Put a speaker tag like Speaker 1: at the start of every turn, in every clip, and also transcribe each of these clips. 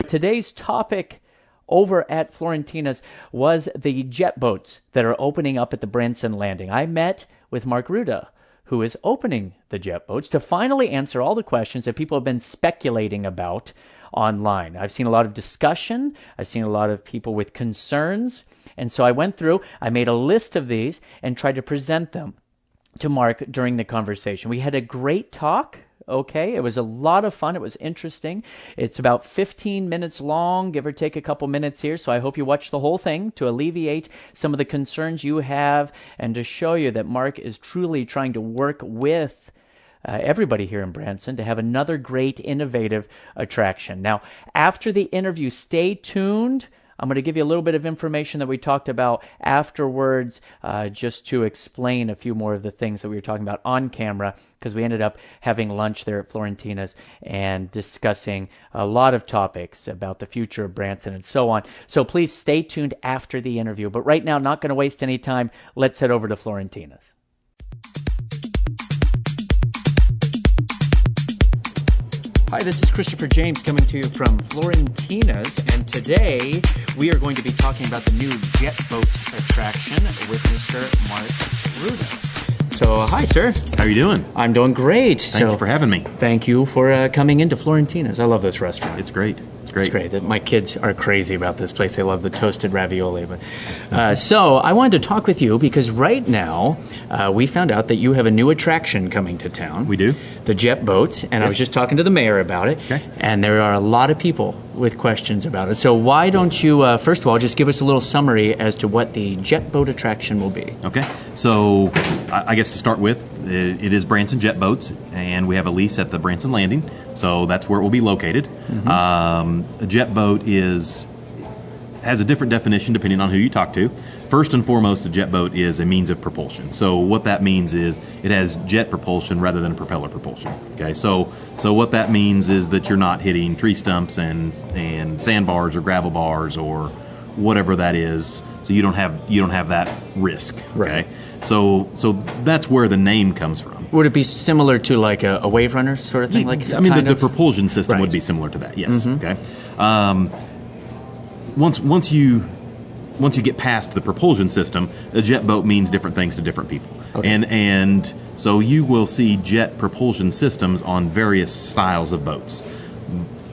Speaker 1: Today's topic over at Florentina's was the jet boats that are opening up at the Branson Landing. I met with Mark Ruda, who is opening the jet boats, to finally answer all the questions that people have been speculating about online. I've seen a lot of discussion. I've seen a lot of people with concerns. And so I went through, I made a list of these and tried to present them to Mark during the conversation. We had a great talk. Okay, it was a lot of fun. It was interesting. It's about 15 minutes long, give or take a couple minutes here. So I hope you watch the whole thing to alleviate some of the concerns you have and to show you that Mark is truly trying to work with everybody here in Branson to have another great, innovative attraction. Now, after the interview, stay tuned. I'm going to give you a little bit of information that we talked about afterwards, just to explain a few more of the things that we were talking about on camera, because we ended up having lunch there at Florentina's and discussing a lot of topics about the future of Branson and so on. So please stay tuned after the interview. But right now, not going to waste any time. Let's head over to Florentina's. Hi, this is Christopher James coming to you from Florentina's, and today we are going to be talking about the new jet boat attraction with Mr. Mark Ruda. So, hi, sir.
Speaker 2: How are you doing?
Speaker 1: I'm doing great.
Speaker 2: Thank you for having me.
Speaker 1: Thank you for coming into Florentina's. I love this restaurant.
Speaker 2: It's great.
Speaker 1: It's great. My kids are crazy about this place. They love the toasted ravioli. But so I wanted to talk with you because right now we found out that you have a new attraction coming to town.
Speaker 2: We do.
Speaker 1: The jet boats. And
Speaker 2: yes.
Speaker 1: I was just talking to the mayor about it.
Speaker 2: Okay.
Speaker 1: And there are a lot of people with questions about it. So why don't you, first of all, just give us a little summary as to what the jet boat attraction will be.
Speaker 2: Okay. So I guess to start with, it is Branson Jet Boats, and we have a lease at the Branson Landing. So that's where it will be located. Mm-hmm. A jet boat has a different definition depending on who you talk to. First and foremost, a jet boat is a means of propulsion. So what that means is it has jet propulsion rather than propeller propulsion. Okay, so what that means is that you're not hitting tree stumps and sandbars or gravel bars or whatever that is. So you don't have that risk. Okay,
Speaker 1: right.
Speaker 2: So that's where the name comes from.
Speaker 1: Would it be similar to like a wave runner sort of thing?
Speaker 2: I mean, the propulsion system would be similar to that. Yes.
Speaker 1: Mm-hmm.
Speaker 2: Okay. Once you get past the propulsion system, a jet boat means different things to different people.
Speaker 1: Okay.
Speaker 2: And so you will see jet propulsion systems on various styles of boats.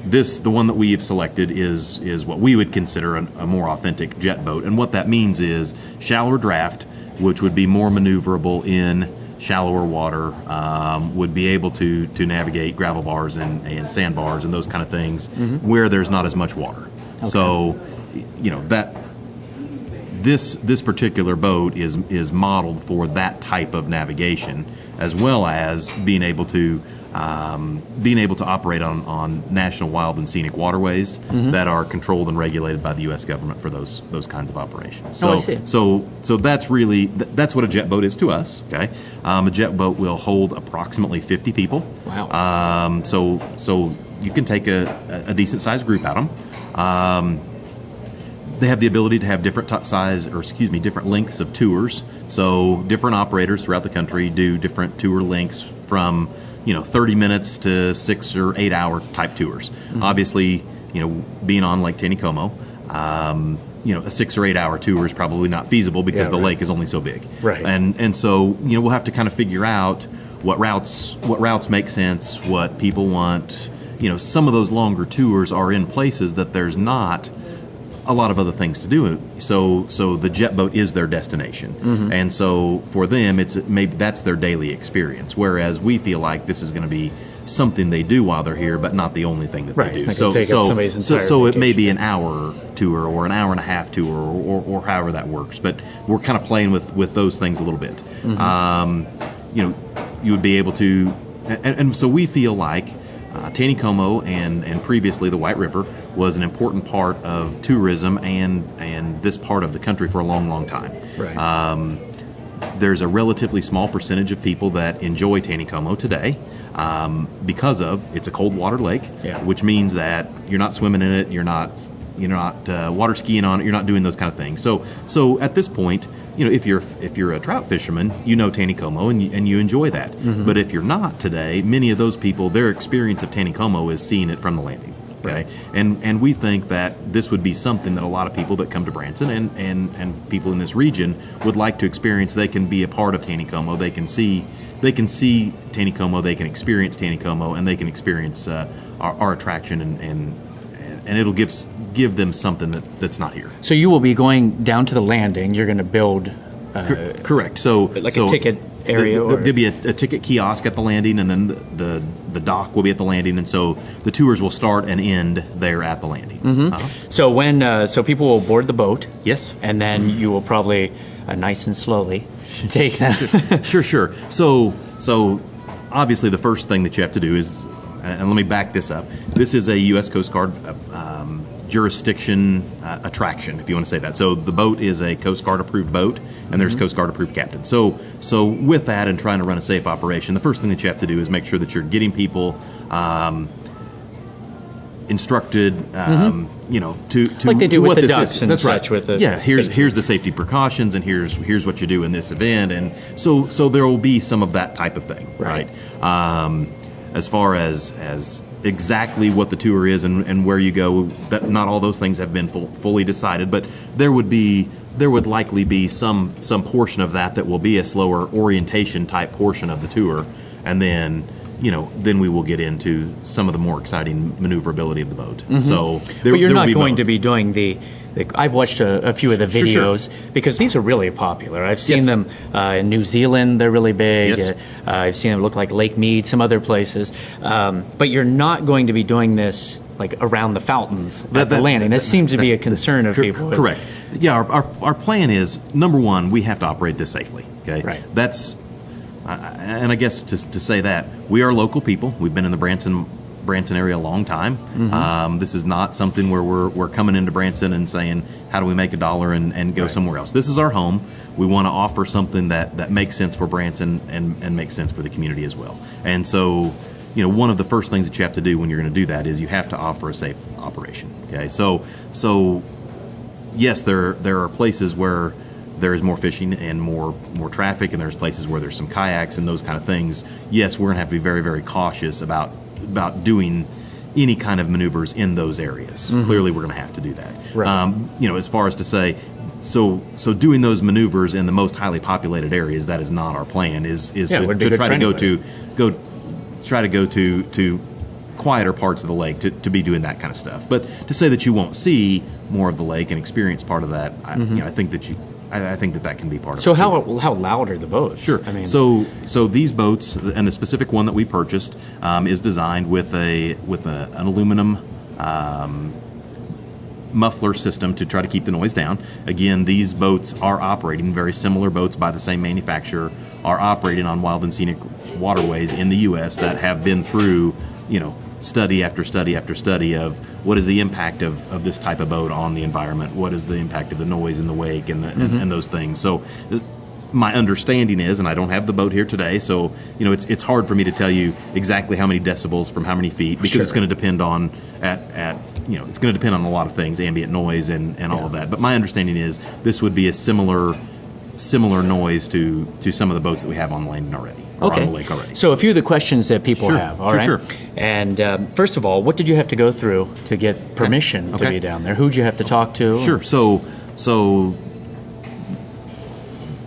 Speaker 2: The one that we have selected is what we would consider a more authentic jet boat. And what that means is shallower draft, which would be more maneuverable in shallower water, would be able to navigate gravel bars and sandbars and those kind of things where there's not as much water. Okay. So, that this particular boat is modeled for that type of navigation, as well as being able to operate on national wild and scenic waterways that are controlled and regulated by the U.S. government for those kinds of operations. So,
Speaker 1: I see.
Speaker 2: So that's really that's what a jet boat is to us. Okay, a jet boat will hold approximately 50 people.
Speaker 1: Wow.
Speaker 2: So you can take a decent sized group out of them. They have the ability to have different different lengths of tours. So different operators throughout the country do different tour lengths from 30 minutes to 6 or 8 hour type tours. Mm-hmm. Obviously, being on Lake Taneycomo, a 6 or 8 hour tour is probably not feasible because the lake is only so big.
Speaker 1: Right.
Speaker 2: And so we'll have to kind of figure out what routes make sense, what people want. Some of those longer tours are in places that there's not a lot of other things to do. So the jet boat is their destination. Mm-hmm. And so for them, maybe that's their daily experience. Whereas we feel like this is going to be something they do while they're here, but not the only thing that they do. So it may be an hour tour or an hour and a half tour or however that works. But we're kind of playing with those things a little bit. Mm-hmm. You would be able to, and so we feel like Taneycomo and previously the White River was an important part of tourism and this part of the country for a long, long time.
Speaker 1: Right.
Speaker 2: There's a relatively small percentage of people that enjoy Taneycomo today because it's a cold water lake, which means that you're not swimming in it, you're not water skiing on it, you're not doing those kind of things. So at this point, if you're a trout fisherman, Taneycomo and you enjoy that. Mm-hmm. But if you're not today, many of those people, their experience of Taneycomo is seeing it from the landing. Okay, and we think that this would be something that a lot of people that come to Branson and people in this region would like to experience. They can be a part of Taneycomo. They can see Taneycomo. They can experience Taneycomo, and they can experience our attraction, and it'll give them something that's not here.
Speaker 1: So you will be going down to the landing. You're going to build.
Speaker 2: Correct. So
Speaker 1: a ticket area.
Speaker 2: There'll be a ticket kiosk at the landing, and then the dock will be at the landing, and so the tours will start and end there at the landing.
Speaker 1: So when people will board the boat.
Speaker 2: Yes.
Speaker 1: And then you will probably nice and slowly take them.
Speaker 2: Sure. So obviously the first thing that you have to do is, and let me back this up. This is a U.S. Coast Guard jurisdiction attraction, if you want to say that. So the boat is a Coast Guard approved boat, and there's Coast Guard approved captain. So with that and trying to run a safe operation, the first thing that you have to do is make sure that you're getting people instructed, to
Speaker 1: like they do
Speaker 2: to
Speaker 1: with
Speaker 2: what
Speaker 1: the
Speaker 2: this
Speaker 1: ducks
Speaker 2: is.
Speaker 1: and
Speaker 2: That's
Speaker 1: such.
Speaker 2: right.
Speaker 1: With the
Speaker 2: here's the safety precautions, and here's what you do in this event, and so there will be some of that type of thing, right? As far as exactly what the tour is and where you go, that not all those things have been fully decided, but there would likely be some portion of that will be a slower orientation type portion of the tour, and then we will get into some of the more exciting maneuverability of the boat. So
Speaker 1: but you're not going to be doing the I've watched a few of the videos because these are really popular. I've seen them in New Zealand. They're really big.
Speaker 2: Yes.
Speaker 1: I've seen them look like Lake Mead, some other places. But you're not going to be doing this like around the fountains at the landing. This seems to be a concern of people.
Speaker 2: Correct. Yeah, our plan is, number one, we have to operate this safely. Okay.
Speaker 1: Right.
Speaker 2: That's and I guess to say that we are local people. We've been in the Branson area a long time. This is not something where we're coming into Branson and saying, how do we make $1 and go somewhere else? This is our home. We want to offer something that makes sense for Branson and makes sense for the community as well. And so, one of the first things that you have to do when you're going to do that is you have to offer a safe operation. Okay, so yes, there are places where there is more fishing and more traffic, and there's places where there's some kayaks and those kind of things. Yes, we're going to have to be very, very cautious about doing any kind of maneuvers in those areas. Clearly, we're going to have to do that. Right. As far as to say, so doing those maneuvers in the most highly populated areas, that is not our plan. Is to try to go to quieter parts of the lake to be doing that kind of stuff. But to say that you won't see more of the lake and experience part of that, I think that can be part of it.
Speaker 1: So how loud are the boats?
Speaker 2: Sure. I mean, so these boats, and the specific one that we purchased is designed with an aluminum muffler system to try to keep the noise down. Again, these boats are operating, very similar boats by the same manufacturer, are operating on wild and scenic waterways in the U.S. that have been through, study after study after study of what is the impact of this type of boat on the environment, what is the impact of the noise in the wake and those things. So my understanding is, and I don't have the boat here today, so it's hard for me to tell you exactly how many decibels from how many feet, because it's going to depend on it's going to depend on a lot of things, ambient noise and all of that. But my understanding is this would be a similar noise to some of the boats that we have on the landing already. On the lake already.
Speaker 1: So a few of the questions that people have. All right.
Speaker 2: Sure.
Speaker 1: And first of all, what did you have to go through to get permission to be down there? Who'd you have to talk to?
Speaker 2: Sure. So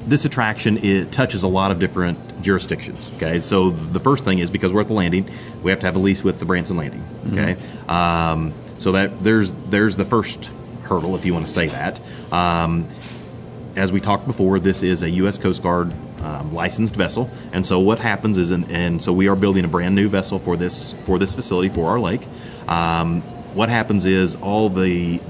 Speaker 2: this attraction, it touches a lot of different jurisdictions. Okay. So the first thing is, because we're at the landing, we have to have a lease with the Branson Landing. Okay. So that there's the first hurdle, if you want to say that. As we talked before, this is a U.S. Coast Guard licensed vessel, and so what happens is, and so we are building a brand new vessel for this facility for our lake. What happens is all the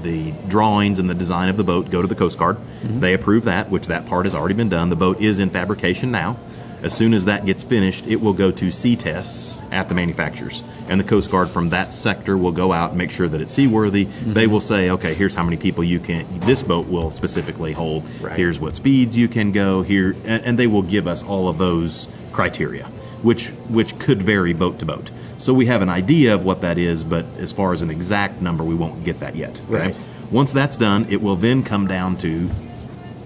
Speaker 2: drawings and the design of the boat go to the Coast Guard. They approve that, which that part has already been done. The boat is in fabrication now. As soon as that gets finished, it will go to sea tests at the manufacturers. And the Coast Guard from that sector will go out and make sure that it's seaworthy. They will say, okay, here's how many people this boat will specifically hold. Right. Here's what speeds you can go here. And they will give us all of those criteria, which could vary boat to boat. So we have an idea of what that is, but as far as an exact number, we won't get that yet. Okay?
Speaker 1: Right.
Speaker 2: Once that's done, it will then come down to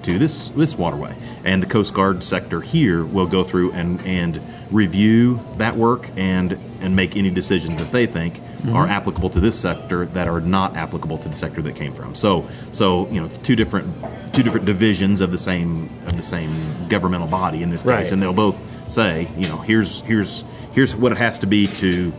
Speaker 2: this waterway, and the Coast Guard sector here will go through and review that work and make any decisions that they think are applicable to this sector that are not applicable to the sector that came from. So it's two different divisions of the same governmental body in this case,
Speaker 1: Right.
Speaker 2: and they'll both say, here's what it has to be to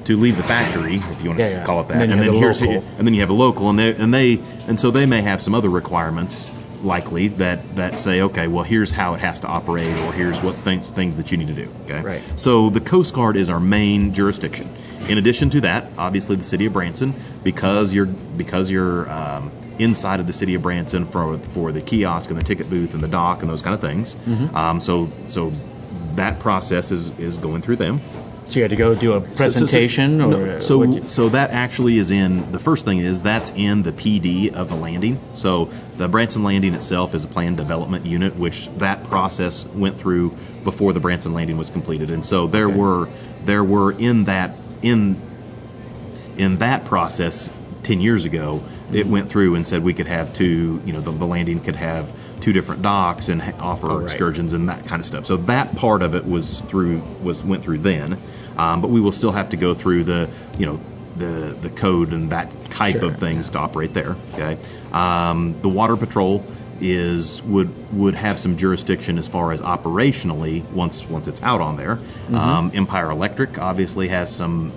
Speaker 2: leave the factory, if you want to call it that,
Speaker 1: and
Speaker 2: then you have a local, and so they may have some other requirements likely that say, okay, well, here's how it has to operate, or here's what things that you need to do. Okay,
Speaker 1: Right.
Speaker 2: So the Coast Guard is our main jurisdiction. In addition to that, obviously the city of Branson, because you're inside of the city of Branson for the kiosk and the ticket booth and the dock and those kind of things. So that process is going through them.
Speaker 1: So you had to go do a presentation?
Speaker 2: So that actually is the first thing is that's in the PD of the landing. So the Branson landing itself is a planned development unit, which that process went through before the Branson landing was completed. And so there were in that process 10 years ago, it went through and said we could have two, the landing could have two different docks and offer excursions and that kind of stuff. So that part of it went through then, but we will still have to go through the code and that type of things to operate there. Okay, the Water Patrol would have some jurisdiction as far as operationally once it's out on there. Empire Electric obviously has some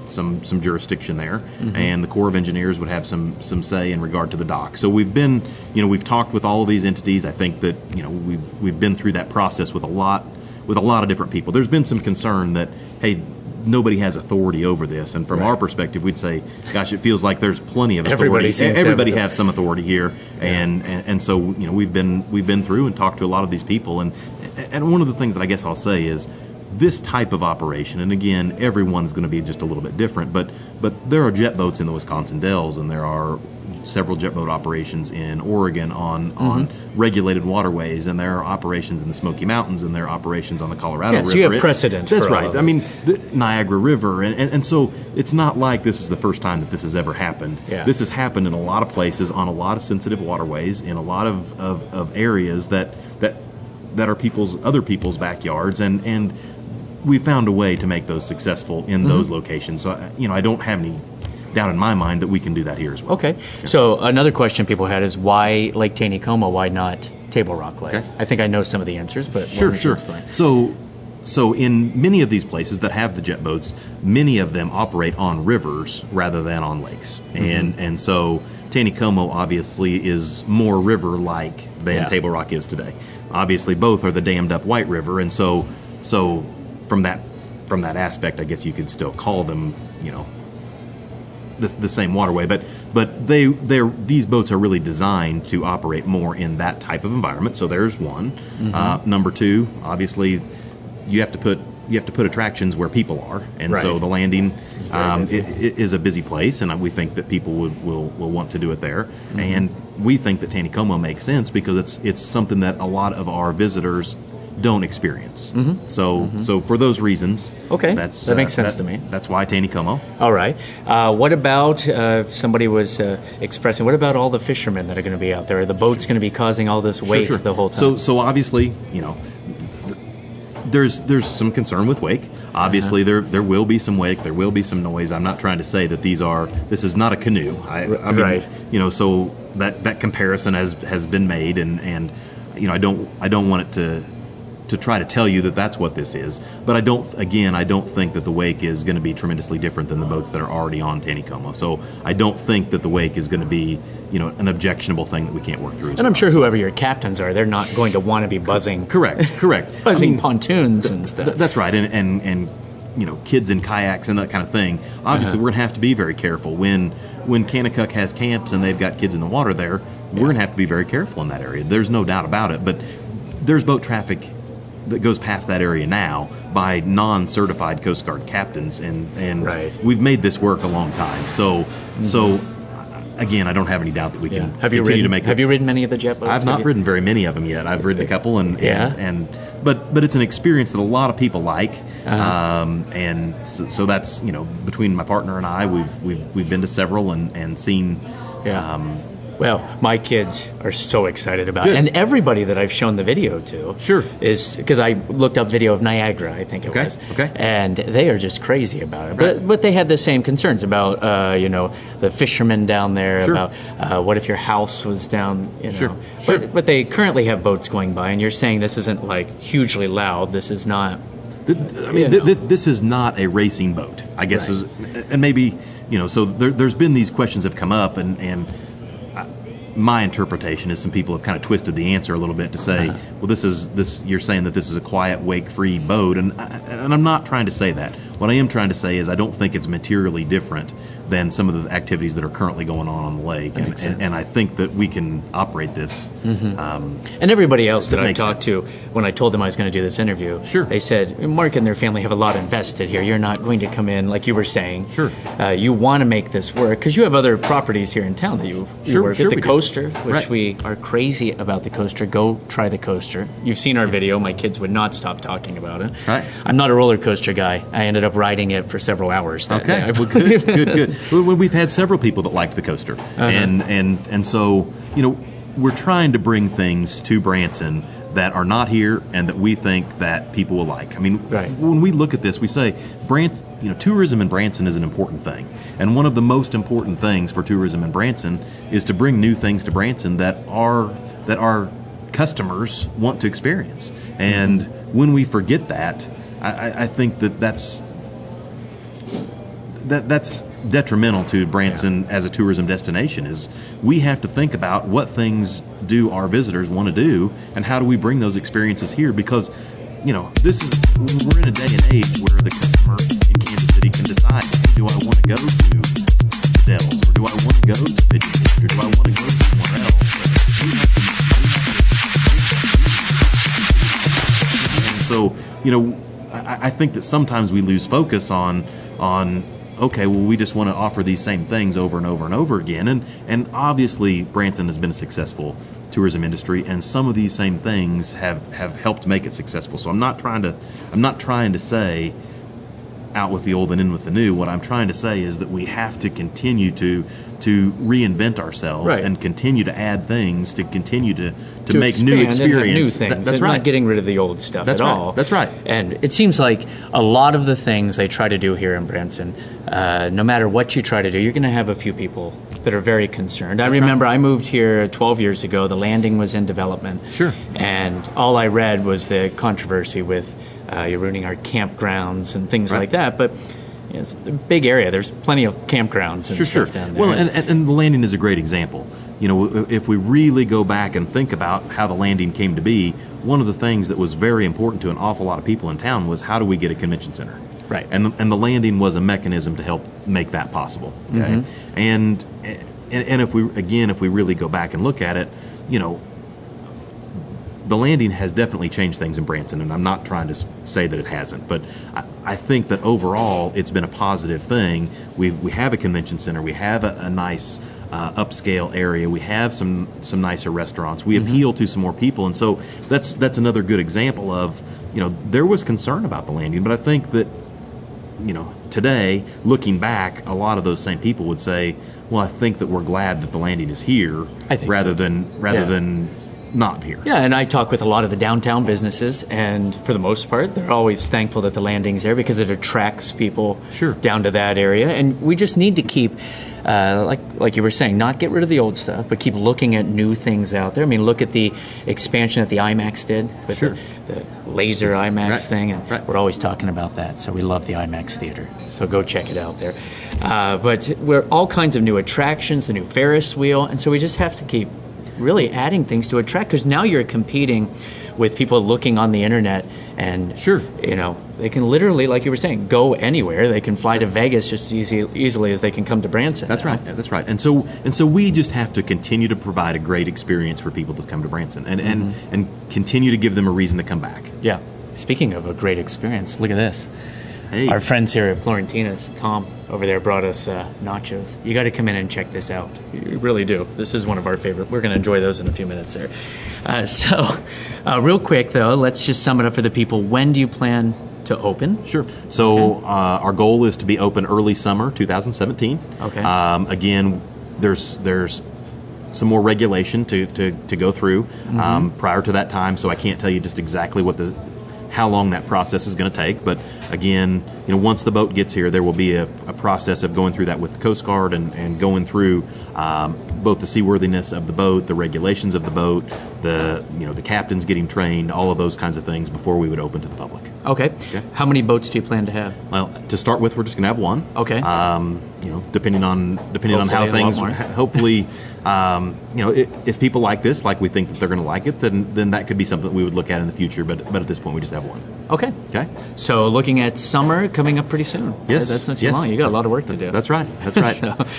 Speaker 2: jurisdiction there, and the Corps of Engineers would have some say in regard to the dock. So we've talked with all of these entities. I think that we've been through that process with a lot of different people. There's been some concern that, hey, nobody has authority over this, and from our perspective, we'd say, gosh, it feels like there's plenty of authority. Everybody has some authority here, and so we've been through and talked to a lot of these people, and one of the things that I guess I'll say is this type of operation, and again, everyone's going to be just a little bit different, but there are jet boats in the Wisconsin Dells, and there are several jet boat operations in Oregon on regulated waterways, and there are operations in the Smoky Mountains, and there are operations on the Colorado River.
Speaker 1: So you have precedent.
Speaker 2: That's
Speaker 1: for all
Speaker 2: right.
Speaker 1: of
Speaker 2: I mean, the Niagara River, and so it's not like this is the first time that this has ever happened.
Speaker 1: Yeah.
Speaker 2: This has happened in a lot of places, on a lot of sensitive waterways, in a lot of areas that are other people's backyards, and we found a way to make those successful in those locations. So I don't have any doubt in my mind that we can do that here as well.
Speaker 1: Okay. Yeah. So another question people had is why Lake Taneycomo? Why not Table Rock Lake?
Speaker 2: Okay.
Speaker 1: I think I know some of the answers, but
Speaker 2: Sure. So in many of these places that have the jet boats, many of them operate on rivers rather than on lakes, and so Taneycomo obviously is more river-like than Table Rock is today. Obviously, both are the dammed up White River, and so from that aspect, I guess you could still call them, the same waterway, but these boats are really designed to operate more in that type of environment. So there's one. Number two, obviously, you have to put attractions where people are, and so the landing is a busy place, and we think that people will want to do it there, and we think that Taneycomo makes sense because it's something that a lot of our visitors don't experience. So for those reasons,
Speaker 1: that makes sense to me.
Speaker 2: That's why Taneycomo.
Speaker 1: All right. What about somebody was expressing? What about all the fishermen that are going to be out there? Are the boats going to be causing all this wake the whole time?
Speaker 2: So obviously, there's some concern with wake. Obviously, there will be some wake. There will be some noise. I'm not trying to say that this is not a canoe. I mean, so that comparison has been made, and I don't want it to try to tell you that that's what this is, but I don't think that the wake is going to be tremendously different than the boats that are already on Taneycomo. So I don't think that the wake is going to be, an objectionable thing that we can't work through.
Speaker 1: And I'm sure whoever your captains are, they're not going to want to be buzzing.
Speaker 2: Correct.
Speaker 1: buzzing pontoons and stuff.
Speaker 2: That's right, and kids in kayaks and that kind of thing. Obviously, we're going to have to be very careful when Kanakuk has camps and they've got kids in the water there. We're going to have to be very careful in that area. There's no doubt about it. But there's boat traffic that goes past that area now by non-certified Coast Guard captains, and we've made this work a long time. So again, I don't have any doubt that we can continue to make it.
Speaker 1: Have you ridden many of the jet boats?
Speaker 2: I've not ridden very many of them yet. I've ridden a couple, but it's an experience that a lot of people like, and so that's between my partner and I, we've been to several and seen
Speaker 1: Well, my kids are so excited about
Speaker 2: Good.
Speaker 1: it. And everybody that I've shown the video to
Speaker 2: Sure.
Speaker 1: is because I looked up video of Niagara, I think it was.
Speaker 2: Okay.
Speaker 1: And they are just crazy about it.
Speaker 2: Right.
Speaker 1: But they had the same concerns about, the fishermen down there,
Speaker 2: Sure.
Speaker 1: about what if your house was down,
Speaker 2: Sure.
Speaker 1: But they currently have boats going by, and you're saying this isn't like hugely loud. This is not.
Speaker 2: This is not a racing boat, I guess,
Speaker 1: Right.
Speaker 2: and maybe, so there's been these questions have come up, and my interpretation is some people have kind of twisted the answer a little bit to say, well, you're saying that this is a quiet, wake-free boat, and I'm not trying to say that. What I am trying to say is I don't think it's materially different than some of the activities that are currently going on the lake, and I think that we can operate this.
Speaker 1: And everybody else that I talked to, when I told them I was going to do this interview,
Speaker 2: Sure.
Speaker 1: they said, Mark and their family have a lot invested here. You're not going to come in, like you were saying.
Speaker 2: Sure.
Speaker 1: You want to make this work, because you have other properties here in town that you work at. The Coaster, which
Speaker 2: Right.
Speaker 1: we are crazy about the Coaster. Go try the Coaster. You've seen our video. My kids would not stop talking about it.
Speaker 2: Right.
Speaker 1: I'm not a roller coaster guy. I ended up riding it for several hours that day.
Speaker 2: Okay, well, good. Well, we've had several people that liked the Coaster, and so we're trying to bring things to Branson that are not here and that we think that people will like. I mean,
Speaker 1: Right.
Speaker 2: when we look at this, we say Branson, tourism in Branson is an important thing, and one of the most important things for tourism in Branson is to bring new things to Branson that our customers want to experience. And when we forget that, I think that's detrimental to Branson as a tourism destination. Is we have to think about what things do our visitors want to do, and how do we bring those experiences here? Because we're in a day and age where the customer in Kansas City can decide, hey, do I want to go to the Dells, or do I want to go to Pigeon Beach, or do I want to go somewhere else? And so I think that sometimes we lose focus on okay, well, we just want to offer these same things over and over and over again. And obviously, Branson has been a successful tourism industry, and some of these same things have helped make it successful. So I'm not trying to say out with the old and in with the new. What I'm trying to say is that we have to continue to reinvent ourselves,
Speaker 1: Right.
Speaker 2: and continue to add things, to continue to make
Speaker 1: expand
Speaker 2: new
Speaker 1: and have
Speaker 2: experience.
Speaker 1: new things.
Speaker 2: That's
Speaker 1: and
Speaker 2: right.
Speaker 1: Not getting rid of the old stuff
Speaker 2: That's
Speaker 1: at
Speaker 2: right.
Speaker 1: all.
Speaker 2: That's right.
Speaker 1: And it seems like a lot of the things they try to do here in Branson, no matter what you try to do, you're going to have a few people that are very concerned. I remember I moved here 12 years ago. The landing was in development.
Speaker 2: Sure.
Speaker 1: And all I read was the controversy with you're ruining our campgrounds and things
Speaker 2: Right.
Speaker 1: like that. But it's a big area. There's plenty of campgrounds and stuff down there.
Speaker 2: Well, and the landing is a great example. If we really go back and think about how the landing came to be, one of the things that was very important to an awful lot of people in town was, how do we get a convention center?
Speaker 1: Right.
Speaker 2: And the landing was a mechanism to help make that possible. Okay. And if we really go back and look at it, the landing has definitely changed things in Branson, and I'm not trying to say that it hasn't, but I think that overall it's been a positive thing. We have a convention center, we have a nice upscale area, we have some nicer restaurants, we appeal to some more people, and so that's another good example of, there was concern about the landing, but I think that, today, looking back, a lot of those same people would say, well, I think that we're glad that the landing is here, rather than not here.
Speaker 1: Yeah, and I talk with a lot of the downtown businesses, and for the most part, they're always thankful that the landing's there because it attracts people down to that area. And we just need to keep, like you were saying, not get rid of the old stuff, but keep looking at new things out there. I mean, look at the expansion that the IMAX did with the laser IMAX thing, and we're always talking about that. So we love the IMAX theater. So go check it out there. But we're all kinds of new attractions, the new Ferris wheel, and so we just have to keep really adding things to attract, because now you're competing with people looking on the internet, and they can literally, like you were saying, go anywhere. They can fly to Vegas just easily as they can come to Branson.
Speaker 2: That's right. And so we just have to continue to provide a great experience for people that come to Branson, and continue to give them a reason to come back.
Speaker 1: Yeah. Speaking of a great experience, look at this.
Speaker 2: Hey.
Speaker 1: Our friends here at Florentina's, Tom over there, brought us nachos. You got to come in and check this out. You really do. This is one of our favorite. We're going to enjoy those in a few minutes there. Real quick, though, let's just sum it up for the people. When do you plan to open?
Speaker 2: Sure. So our goal is to be open early summer 2017.
Speaker 1: Okay.
Speaker 2: Again, there's some more regulation to go through prior to that time. So I can't tell you just exactly how long that process is going to take. But again, once the boat gets here, there will be a process of going through that with the Coast Guard and going through both the seaworthiness of the boat, the regulations of the boat, the captains getting trained, all of those kinds of things before we would open to the public.
Speaker 1: Okay. How many boats do you plan to have?
Speaker 2: Well, to start with, we're just going to have one.
Speaker 1: Okay.
Speaker 2: Depending on how things, hopefully, if people like this, like we think that they're going to like it, then that could be something that we would look at in the future. But at this point, we just have one.
Speaker 1: Okay.
Speaker 2: Okay.
Speaker 1: So looking at summer coming up pretty soon.
Speaker 2: Yes.
Speaker 1: That's not too long. You got a lot of work to do.
Speaker 2: That's right.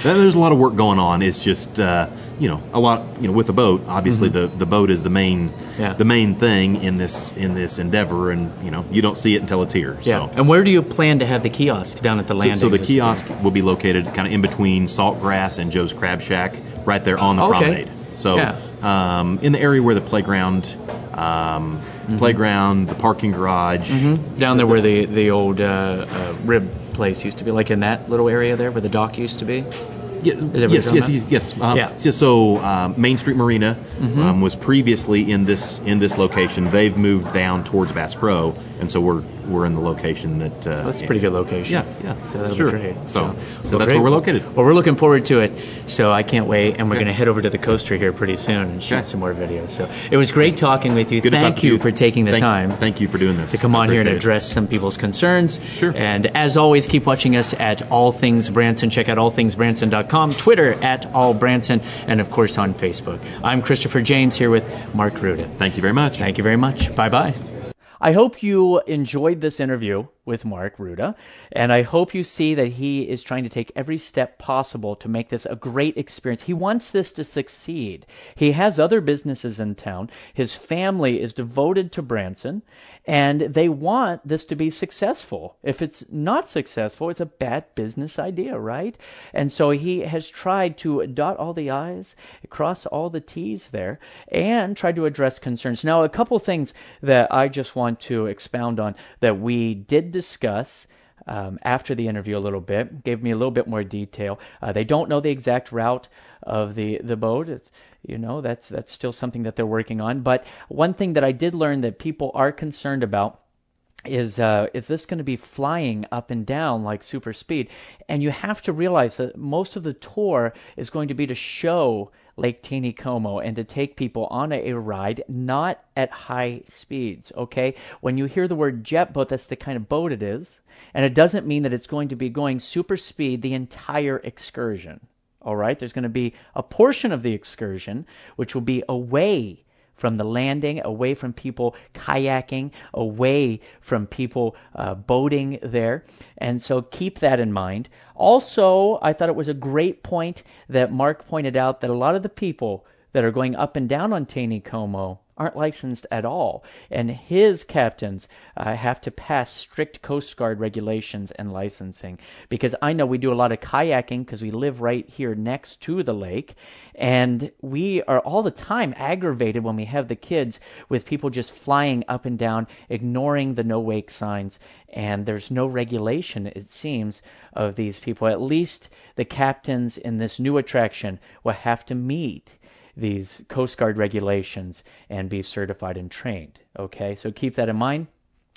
Speaker 2: There's a lot of work going on. It's just a lot. With a boat, obviously the boat is the main thing in this endeavor, and you don't see it until it's here.
Speaker 1: Yeah.
Speaker 2: So.
Speaker 1: And where do you plan to have the kiosk down at the landing?
Speaker 2: So the kiosk will be located kind of in between Saltgrass and Joe's Crab Shack, right there on the promenade. So in the area where the playground, the parking garage,
Speaker 1: down there where the old rib place used to be, like in that little area there where the dock used to be.
Speaker 2: Yes. So Main Street Marina was previously in this location. They've moved down towards Bass Pro, and so we're in the location that.
Speaker 1: That's a pretty good location.
Speaker 2: Yeah.
Speaker 1: So that'll be great.
Speaker 2: So that's where we're located.
Speaker 1: Well, we're looking forward to it. So I can't wait, and we're going to head over to the coaster here pretty soon and shoot some more videos. So it was great talking with you. Thank you for taking the time.
Speaker 2: Thank you for doing this.
Speaker 1: To come on here and address some people's concerns.
Speaker 2: Sure.
Speaker 1: And as always, keep watching us at All Things Branson. Check out allthingsbranson.com, Twitter at allbranson, and of course on Facebook. I'm Christopher James here with Mark Ruda.
Speaker 2: Thank you very much.
Speaker 1: Thank you very much. Bye-bye. I hope you enjoyed this interview with Mark Ruda, and I hope you see that he is trying to take every step possible to make this a great experience. He wants this to succeed. He has other businesses in town. His family is devoted to Branson, and they want this to be successful. If it's not successful, it's a bad business idea, right? And so he has tried to dot all the I's, cross all the T's there, and try to address concerns. Now, a couple things that I just want to expound on that we did discuss after the interview a little bit, gave me a little bit more detail. They don't know the exact route of the boat. That's still something that they're working on. But one thing that I did learn that people are concerned about is this going to be flying up and down like super speed? And you have to realize that most of the tour is going to be to show Lake Taneycomo and to take people on a ride, not at high speeds, okay? When you hear the word jet boat, that's the kind of boat it is, and it doesn't mean that it's going to be going super speed the entire excursion, all right? There's going to be a portion of the excursion which will be away from the landing, away from people kayaking, away from people boating there. And so keep that in mind. Also, I thought it was a great point that Mark pointed out that a lot of the people that are going up and down on Taneycomo aren't licensed at all. And his captains have to pass strict Coast Guard regulations and licensing. Because I know we do a lot of kayaking because we live right here next to the lake. And we are all the time aggravated when we have the kids with people just flying up and down, ignoring the no-wake signs. And there's no regulation, it seems, of these people. At least the captains in this new attraction will have to meet these Coast Guard regulations and be certified and trained. Okay, so keep that in mind.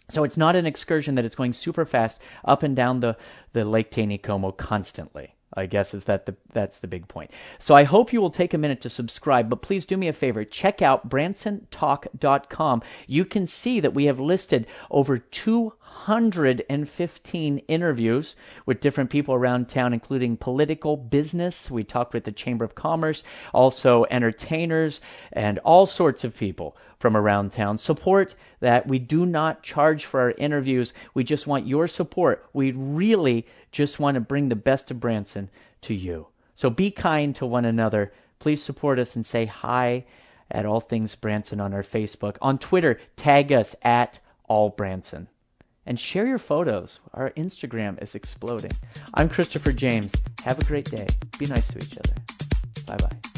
Speaker 1: So it's not an excursion that is going super fast up and down the Lake Taneycomo constantly. I guess that's the big point. So I hope you will take a minute to subscribe, but please do me a favor. Check out bransontalk.com. You can see that we have listed over 215 interviews with different people around town, including political, business. We talked with the Chamber of Commerce, also entertainers, and all sorts of people from around town. Support that. We do not charge for our interviews. We just want your support. We really just want to bring the best of Branson to you. So be kind to one another. Please support us and say hi at All Things Branson on our Facebook. On Twitter, tag us at All Branson. And share your photos. Our Instagram is exploding. I'm Christopher James. Have a great day. Be nice to each other. Bye-bye.